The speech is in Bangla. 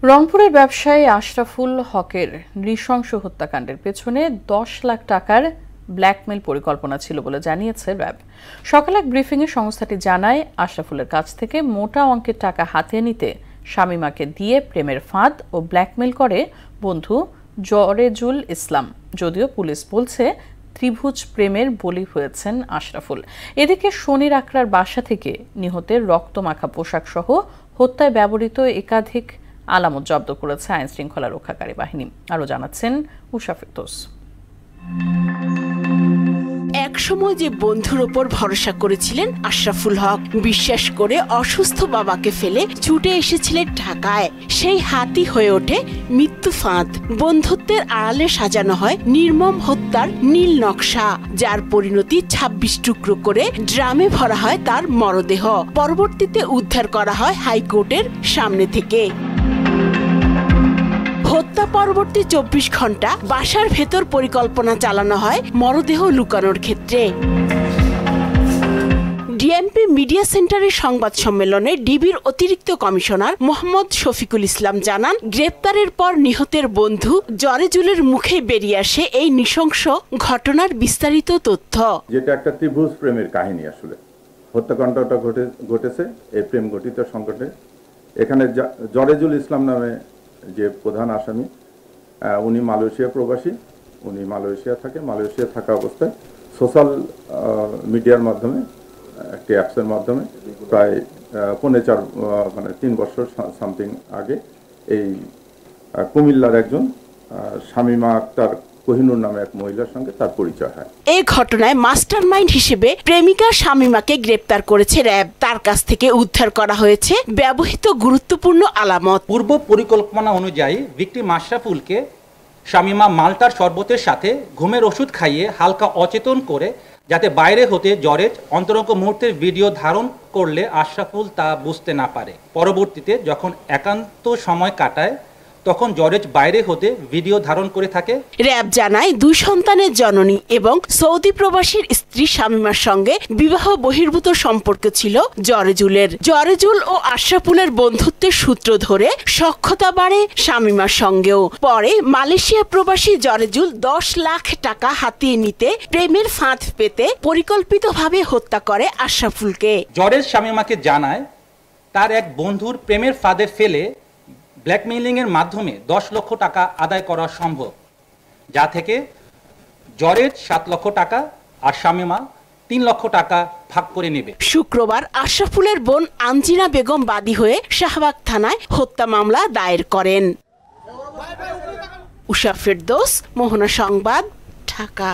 রংপুরের ব্যবসায়ী আশরাফুল হকের নৃশংস হত্যাকাণ্ডের পেছনে 10 লাখ টাকার ব্ল্যাকমেইল পরিকল্পনা ছিল বলে জানিয়েছে র্যাব। সকালে এক ব্রিফিংয়ে সংস্থাটি জানায়, আশরাফুলের কাছ থেকে মোটা অঙ্কের টাকা হাতিয়ে নিতে শামীমাকে দিয়ে প্রেমের ফাঁদ ও ব্ল্যাকমেইল করে বন্ধু জরেজুল ইসলাম। যদিও পুলিশ বলছে ত্রিভুজ প্রেমের বলি হয়েছেন আশরাফুল। এদিকে শনির আকরার বাসা থেকে নিহতের রক্তমাখা পোশাক সহ হত্যায় ব্যবহৃত একাধিক আলামত জব্দ করেছে আইন শৃঙ্খলা রক্ষাকারী বাহিনী। আরো জানাচ্ছেন উষা ফেরদৌস। একসময় যে বন্ধুর ওপর ভরসা করেছিলেন আশরাফুল হক, বিশ্বাস করে অসুস্থ বাবাকে ফেলে ছুটে এসেছিলেন ঢাকায়, সেই হাতি হয়ে ওঠে মৃত্যু ফাঁদ। বন্ধুত্বের আড়ালে সাজানো হয় নির্মম হত্যার নীল নকশা, যার পরিণতি 26 টুকরো করে ড্রামে ভরা হয় তার মরদেহ। পরবর্তীতে উদ্ধার করা হয় হাইকোর্টের সামনে থেকে। হত্যা পরবর্তী 24 ঘন্টা বাসার ভেতর পরিকল্পনা চালানো হয় মরদেহ লুকানোর ক্ষেত্রে। ডিএমপি মিডিয়া সেন্টারের সংবাদ সম্মেলনে ডিবির অতিরিক্ত কমিশনার মোহাম্মদ শফিকুল ইসলাম জানান, গ্রেপ্তারের পর নিহতের বন্ধু জরেজুলের মুখে বেরিয়ে আসে এই নৃশংস ঘটনার বিস্তারিত তথ্য। যেটা একটা ত্রিভুজ প্রেমের কাহিনী। আসলে হত্যাকাণ্ডটা ঘটেছে এই প্রেম গঠিত সংকটে। এখানে জরেজুল ইসলাম নামে যে প্রধান আসামি, উনি মালয়েশিয়া প্রবাসী। উনি মালয়েশিয়া থাকা অবস্থায় সোশ্যাল মিডিয়ার মাধ্যমে একটি অ্যাপসের মাধ্যমে প্রায় 3 বছর সামথিং আগে এই কুমিল্লার একজন শামীমা আক্তার কোহিনুর নামে এক মহিলার সঙ্গে তার পরিচয় হয়। এই ঘটনায় মাস্টারমাইন্ড হিসেবে প্রেমিকা শামীমাকে গ্রেপ্তার করেছে র্যাব। তার কাছ থেকে উদ্ধার করা হয়েছে ব্যবহৃত গুরুত্বপূর্ণ আলামত। পূর্ব পরিকল্পনা অনুযায়ী ভিকটিম আশরাফুলকে শামীমা মাল্টার শরবতের সাথে ঘুমের ওষুধ খাইয়ে হালকা অচেতন করে, যাতে বাইরে হতে জরেজ অন্তরঙ্গ মুহূর্তের ভিডিও ধারণ করলে আশরাফুল তা বুঝতে না পারে। পরবর্তীতে যখন একান্ত সময় কাটায় তখন জরেজ বাইরে হতে ভিডিও ধারণ করে থাকে। র্যাব জানায়, 2 সন্তানের জননী এবং সৌদি প্রবাসীর স্ত্রী শামীমার সঙ্গে বিবাহ বহির্ভূত সম্পর্ক ছিল জরেজুলের। জরেজুল ও আশরাফুলের বন্ধুত্বের সূত্র ধরে সখ্যতা বাড়ে শামীমার সঙ্গেও। পরে মালয়েশিয়া প্রবাসী জরেজুল 10 লাখ টাকা হাতিয়ে নিতে প্রেমের ফাঁদ পেতে পরিকল্পিতভাবে হত্যা করে আশরাফুলকে। জরেজ শামীমাকে জানায়, তার এক বন্ধুর প্রেমের ফাঁদে ফেলে ব্ল্যাকমেইলিং এর মাধ্যমে 10 লক্ষ টাকা আদায় করা সম্ভব, যা থেকে জরেজ 7 লক্ষ টাকা আর শামীমা 3 লক্ষ টাকা ভাগ করে নেবে। শুক্রবার আশরাফুলের বোন আঞ্জিনা বেগম বাদী হয়ে শাহবাগ থানায় হত্যা মামলা দায়ের করেন। উষা ফেরদৌস, মোহনা সংবাদ, ঢাকা।